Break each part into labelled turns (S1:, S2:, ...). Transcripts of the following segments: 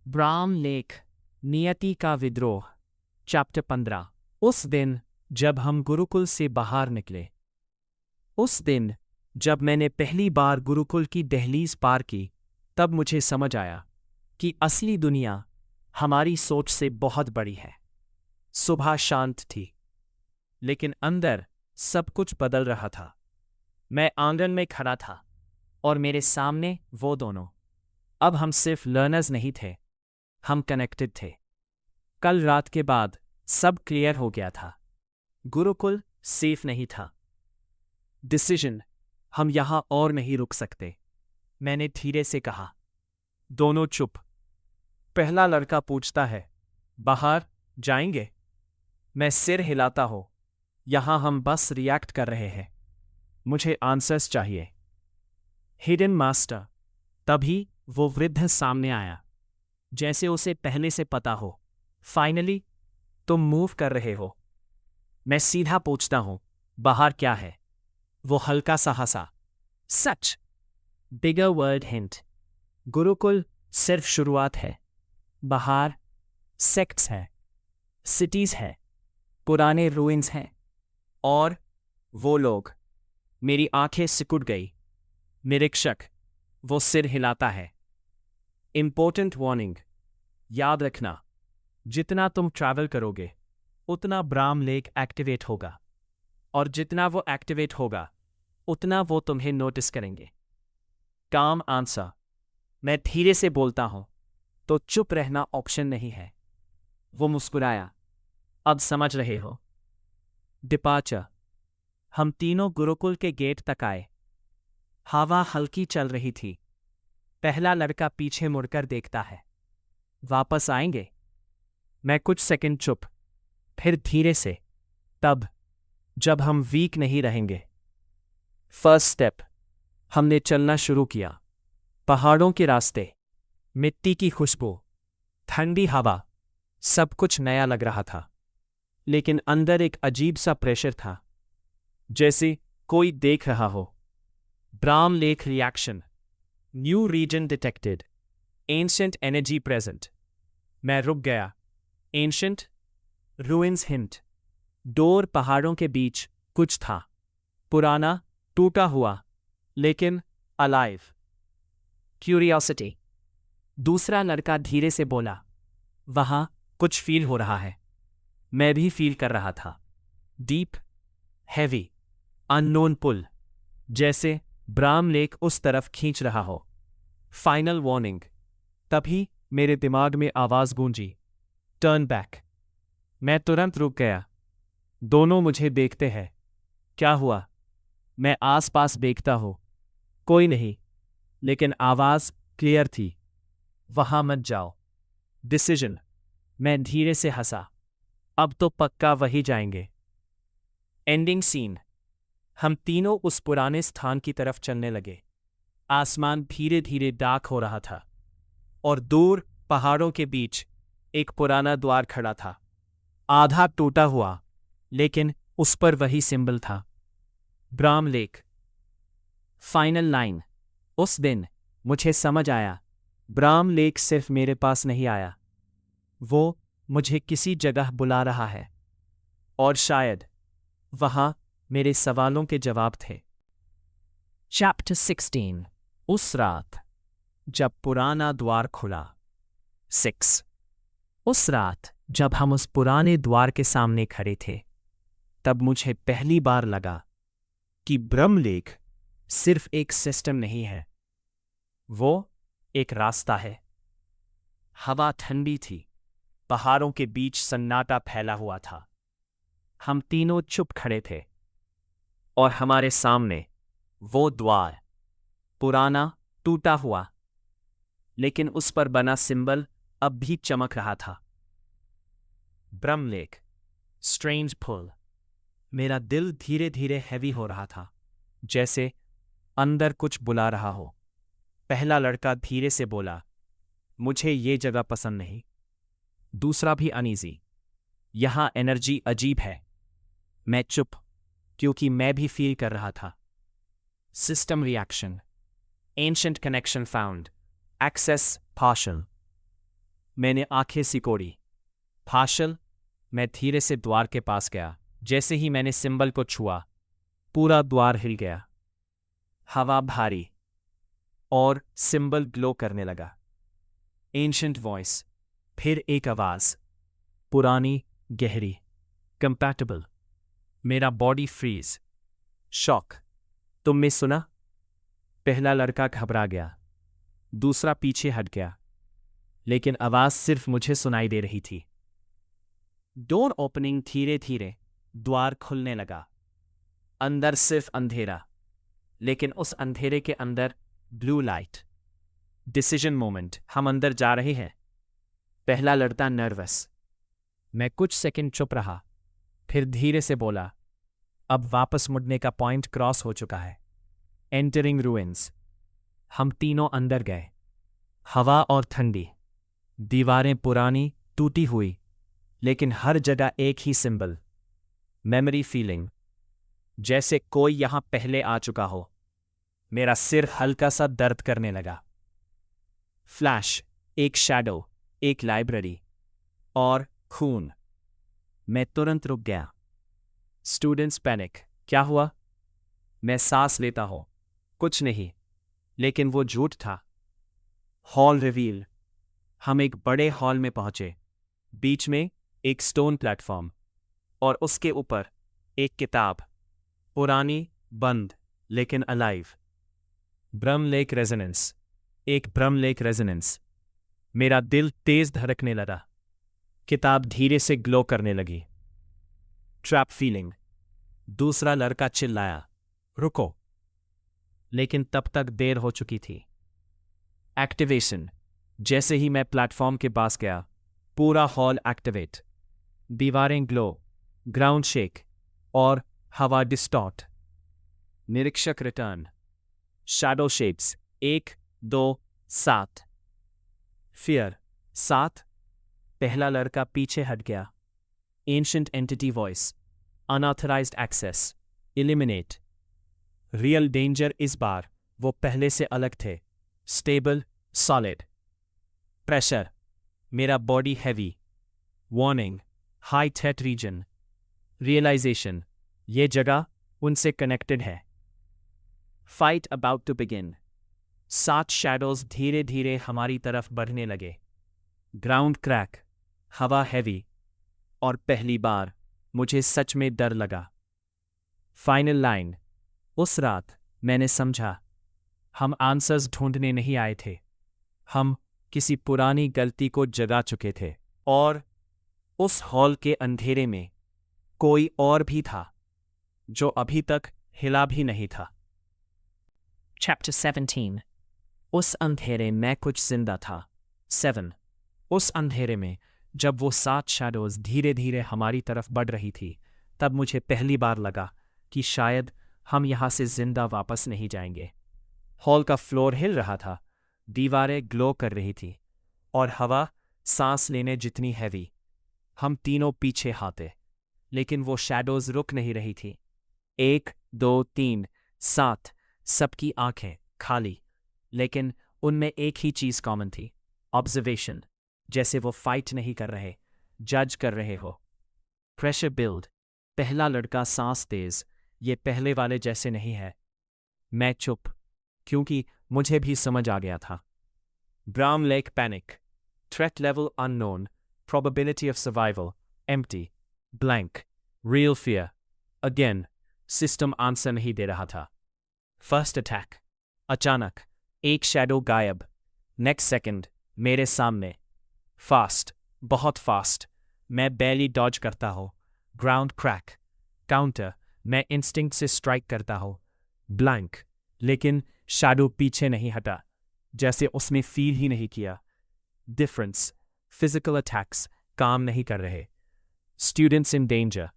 S1: ब्राह्म लेख नियति का विद्रोह चैप्टर 15। उस दिन जब हम गुरुकुल से बाहर निकले, उस दिन जब मैंने पहली बार गुरुकुल की दहलीज पार की, तब मुझे समझ आया कि असली दुनिया हमारी सोच से बहुत बड़ी है। सुबह शांत थी, लेकिन अंदर सब कुछ बदल रहा था। मैं आंगन में खड़ा था और मेरे सामने वो दोनों। अब हम सिर्फ लर्नर्स नहीं थे, हम कनेक्टेड थे। कल रात के बाद सब क्लियर हो गया था। गुरुकुल सेफ नहीं था। डिसीजन, हम यहां और नहीं रुक सकते, मैंने धीरे से कहा। दोनों चुप। पहला लड़का पूछता है, बाहर जाएंगे? मैं सिर हिलाता हूं। यहां हम बस रिएक्ट कर रहे हैं, मुझे आंसर्स चाहिए। Hidden master. तभी वो वृद्ध सामने आया, जैसे उसे पहले से पता हो। फाइनली तुम मूव कर रहे हो। मैं सीधा पूछता हूं, बाहर क्या है? वो हल्का सा हंसा। सच। बिगर वर्ड हिंट। गुरुकुल सिर्फ शुरुआत है। बाहर सेक्ट्स है, सिटीज है, पुराने रूइंस हैं, और वो लोग। मेरी आंखें सिकुड़ गई। निरीक्षक। वो सिर हिलाता है। इंपॉर्टेंट वार्निंग, याद रखना, जितना तुम ट्रैवल करोगे उतना ब्राह्म लेक एक्टिवेट होगा, और जितना वो एक्टिवेट होगा उतना वो तुम्हें नोटिस करेंगे। काम आंसर। मैं धीरे से बोलता हूं, तो चुप रहना ऑप्शन नहीं है। वो मुस्कुराया। अब समझ रहे हो? डिपार्चर। हम तीनों गुरुकुल के गेट तक आए। हवा हल्की चल रही थी। पहला लड़का पीछे मुड़कर देखता है। वापस आएंगे? मैं कुछ सेकंड चुप, फिर धीरे से, तब जब हम वीक नहीं रहेंगे। First step. हमने चलना शुरू किया। पहाड़ों के रास्ते, मिट्टी की खुशबू, ठंडी हवा, सब कुछ नया लग रहा था। लेकिन अंदर एक अजीब सा प्रेशर था, जैसे कोई देख रहा हो। Brahmlekh reaction. New region detected. Ancient energy present. मैं रुक गया। Ancient ruins hint. डोर पहाड़ों के बीच कुछ था, पुराना, टूटा हुआ, लेकिन अलाइव। क्यूरियोसिटी। दूसरा लड़का धीरे से बोला, वहां कुछ फील हो रहा है। मैं भी फील कर रहा था। डीप, हैवी, अननोन पुल, जैसे ब्राह्म लेक उस तरफ खींच रहा हो। Final warning. तभी मेरे दिमाग में आवाज गूंजी, टर्न बैक। मैं तुरंत रुक गया। दोनों मुझे देखते हैं। क्या हुआ? मैं आसपास देखता हूं, कोई नहीं, लेकिन आवाज क्लियर थी, वहां मत जाओ। डिसीजन। मैं धीरे से हंसा। अब तो पक्का वही जाएंगे। Ending scene. हम तीनों उस पुराने स्थान की तरफ चलने लगे। आसमान धीरे धीरे डार्क हो रहा था, और दूर पहाड़ों के बीच एक पुराना द्वार खड़ा था, आधा टूटा हुआ, लेकिन उस पर वही सिंबल था, ब्राह्म लेक। Final line. उस दिन मुझे समझ आया, ब्राह्म लेक सिर्फ मेरे पास नहीं आया, वो मुझे किसी जगह बुला रहा है, और शायद वहां मेरे सवालों के जवाब थे। चैप्टर 16। उस रात जब पुराना द्वार खुला। 6। उस रात जब हम उस पुराने द्वार के सामने खड़े थे, तब मुझे पहली बार लगा कि ब्रह्म लेक सिर्फ एक सिस्टम नहीं है, वो एक रास्ता है। हवा ठंडी थी, पहाड़ों के बीच सन्नाटा फैला हुआ था। हम तीनों चुप खड़े थे, और हमारे सामने वो द्वार, पुराना, टूटा हुआ, लेकिन उस पर बना सिंबल अब भी चमक रहा था। ब्रह्म लेक, स्ट्रेंज पुल। मेरा दिल धीरे धीरे हैवी हो रहा था, जैसे अंदर कुछ बुला रहा हो। पहला लड़का धीरे से बोला, मुझे ये जगह पसंद नहीं। दूसरा भी अनईजी, यहां एनर्जी अजीब है। मैं चुप, क्योंकि मैं भी फील कर रहा था। System reaction. Ancient connection found, access partial. मैंने आंखें सिकोड़ी। फाशल। मैं धीरे से द्वार के पास गया। जैसे ही मैंने सिंबल को छुआ, पूरा द्वार हिल गया। हवा भारी और सिंबल ग्लो करने लगा। Ancient voice. फिर एक आवाज, पुरानी, गहरी, कंपैटिबल। मेरा बॉडी फ्रीज। शॉक। तुमने सुना? पहला लड़का घबरा गया, दूसरा पीछे हट गया, लेकिन आवाज सिर्फ मुझे सुनाई दे रही थी। Door opening. धीरे धीरे द्वार खुलने लगा। अंदर सिर्फ अंधेरा, लेकिन उस अंधेरे के अंदर ब्लू लाइट। Decision moment. हम अंदर जा रहे हैं। पहला लड़का नर्वस। मैं कुछ सेकंड चुप रहा, फिर धीरे से बोला, अब वापस मुड़ने का पॉइंट क्रॉस हो चुका है। Entering ruins. हम तीनों अंदर गए। हवा और ठंडी, दीवारें पुरानी, टूटी हुई, लेकिन हर जगह एक ही सिंबल। मेमोरी फीलिंग, जैसे कोई यहां पहले आ चुका हो। मेरा सिर हल्का सा दर्द करने लगा। फ्लैश। एक शैडो, एक लाइब्रेरी और खून। मैं तुरंत रुक गया। Students panic. क्या हुआ? मैं सांस लेता हूं। कुछ नहीं, लेकिन वो झूठ था। Hall reveal. हम एक बड़े हॉल में पहुंचे। बीच में एक स्टोन प्लेटफॉर्म और उसके ऊपर एक किताब, पुरानी, बंद, लेकिन अलाइव। ब्रह्मलेख रेजोनेंस। एक ब्रह्मलेख रेजोनेंस। मेरा दिल तेज धड़कने लगा। किताब धीरे से ग्लो करने लगी। Trap feeling. दूसरा लड़का चिल्लाया, रुको, लेकिन तब तक देर हो चुकी थी। एक्टिवेशन। जैसे ही मैं प्लेटफॉर्म के पास गया, पूरा हॉल एक्टिवेट। दीवारें ग्लो, ग्राउंड शेक और हवा डिस्टॉर्ट। निरीक्षक रिटर्न। Shadow shapes 1, 2, 7। फियर 7। पहला लड़का पीछे हट गया। Ancient entity voice. Unauthorised access. Eliminate. Real danger. इस बार वो पहले से अलग थे। Stable, solid. प्रेशर। मेरा body heavy. Warning, high threat region. Realisation, ये जगह उनसे कनेक्टेड है। Fight about to begin. 7 shadows धीरे धीरे हमारी तरफ बढ़ने लगे। ग्राउंड क्रैक, हवा हैवी, और पहली बार मुझे सच में डर लगा। Final line. उस रात मैंने समझा, हम आंसर्स ढूंढने नहीं आए थे। हम किसी पुरानी गलती को जगा चुके थे, और उस हॉल के अंधेरे में कोई और भी था जो अभी तक हिला भी नहीं था। Chapter 17. उस अंधेरे में कुछ जिंदा था। 7. उस अंधेरे में जब वो 7 शैडोज धीरे धीरे हमारी तरफ बढ़ रही थी, तब मुझे पहली बार लगा कि शायद हम यहां से जिंदा वापस नहीं जाएंगे। हॉल का फ्लोर हिल रहा था, दीवारें ग्लो कर रही थी, और हवा सांस लेने जितनी हैवी। हम तीनों पीछे हाथे, लेकिन वो शैडोज रुक नहीं रही थी। 1, 2, 3, 7। सबकी आंखें खाली, लेकिन उनमें एक ही चीज कॉमन थी, ऑब्जर्वेशन। जैसे वो फाइट नहीं कर रहे, जज कर रहे हो। Pressure build. पहला लड़का सांस तेज, ये पहले वाले जैसे नहीं है। मैं चुप, क्योंकि मुझे भी समझ आ गया था। Brahmlekh panic. Threat level unknown, probability of survival empty, blank. Real fear. Again system answer नहीं दे रहा था। First attack. अचानक एक शैडो गायब। नेक्स्ट सेकंड मेरे सामने। फास्ट, बहुत फास्ट। मैं बैली डॉज करता हूँ। Ground crack. काउंटर। मैं इंस्टिंक्ट से स्ट्राइक करता हूँ। ब्लैंक, लेकिन शैडो पीछे नहीं हटा, जैसे उसने फील ही नहीं किया। डिफरेंस। फिजिकल अटैक्स काम नहीं कर रहे। Students in danger.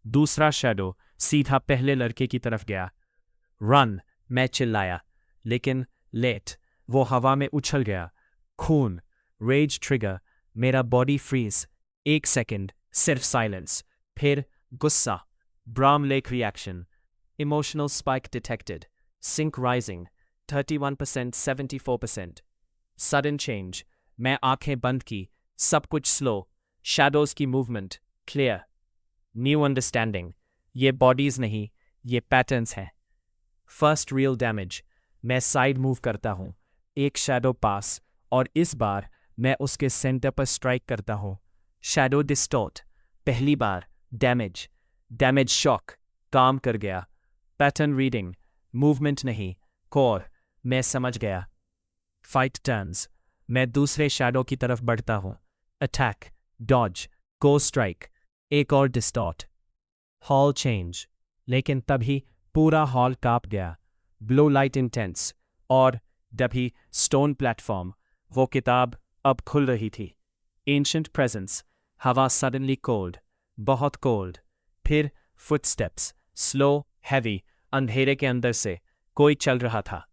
S1: दूसरा शैडो सीधा पहले लड़के की तरफ गया। रन, मैं चिल्लाया, लेकिन लेट। वो हवा में उछल गया। खून। Rage trigger. मेरा बॉडी फ्रीज। 1 सेकंड सिर्फ साइलेंस, फिर गुस्सा। Brahmlekh reaction. Emotional spike detected. Sync rising 31%, 74%। Sudden change. मैं आंखें बंद की, सब कुछ स्लो, शैडोज की मूवमेंट क्लियर। न्यू अंडरस्टैंडिंग, ये बॉडीज नहीं, ये पैटर्न्स हैं। फर्स्ट रियल डैमेज, मैं साइड मूव करता हूँ, एक शैडो पास, और इस बार मैं उसके सेंटर पर स्ट्राइक करता हूँ। शैडो डिस्टॉर्ट, पहली बार, डैमेज, डैमेज शॉक, काम कर गया। पैटर्न रीडिंग, मूवमेंट नहीं, कोर, मैं समझ गया। फाइट टर्न्स, मैं दूसरे शैडो की तरफ बढ़ता हूँ। अटैक, डॉज, गो स्ट्राइक, एक और डिस्टॉर्ट। हॉल चेंज, लेकिन तभी पूरा हॉल कांप गया। ब्लू लाइट इंटेंस, और तभी स्टोन प्लेटफॉर्म, वो किताब अब खुल रही थी। एंशंट प्रेजेंस, हवा सडनली कोल्ड, बहुत कोल्ड। फिर फुटस्टेप्स, स्लो, हैवी, अंधेरे के अंदर से कोई चल रहा था।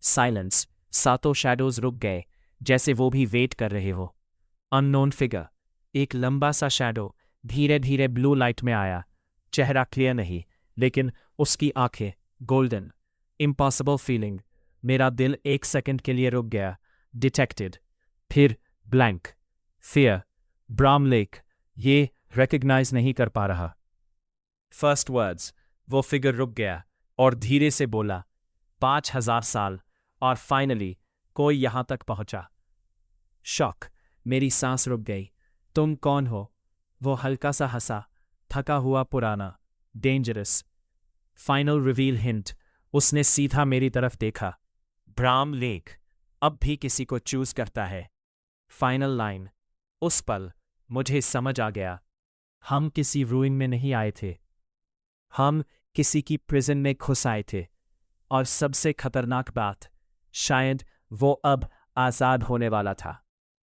S1: साइलेंस, सातों शैडोज रुक गए, जैसे वो भी वेट कर रहे हो। अननोन फिगर, एक लंबा सा शैडो धीरे धीरे ब्लू लाइट में आया। चेहरा क्लियर नहीं, लेकिन उसकी आंखें गोल्डन। इम्पॉसिबल फीलिंग, मेरा दिल एक सेकंड के लिए रुक गया। डिटेक्टेड, फिर ब्लैंक। फियर, ब्राम लेक, ये रिकग्नाइज नहीं कर पा रहा। फर्स्ट वर्ड्स, वो फिगर रुक गया और धीरे से बोला, 5000 साल, और फाइनली कोई यहां तक पहुंचा। शॉक, मेरी सांस रुक गई। तुम कौन हो? वो हल्का सा हंसा, थका हुआ, पुराना, डेंजरस। फाइनल रिवील हिंट, उसने सीधा मेरी तरफ देखा। ब्राम लेक अब भी किसी को चूज करता है। फाइनल लाइन, उस पल मुझे समझ आ गया, हम किसी रूइन में नहीं आए थे, हम किसी की प्रिजन में घुस आए थे। और सबसे खतरनाक बात, शायद वो अब आज़ाद होने वाला था।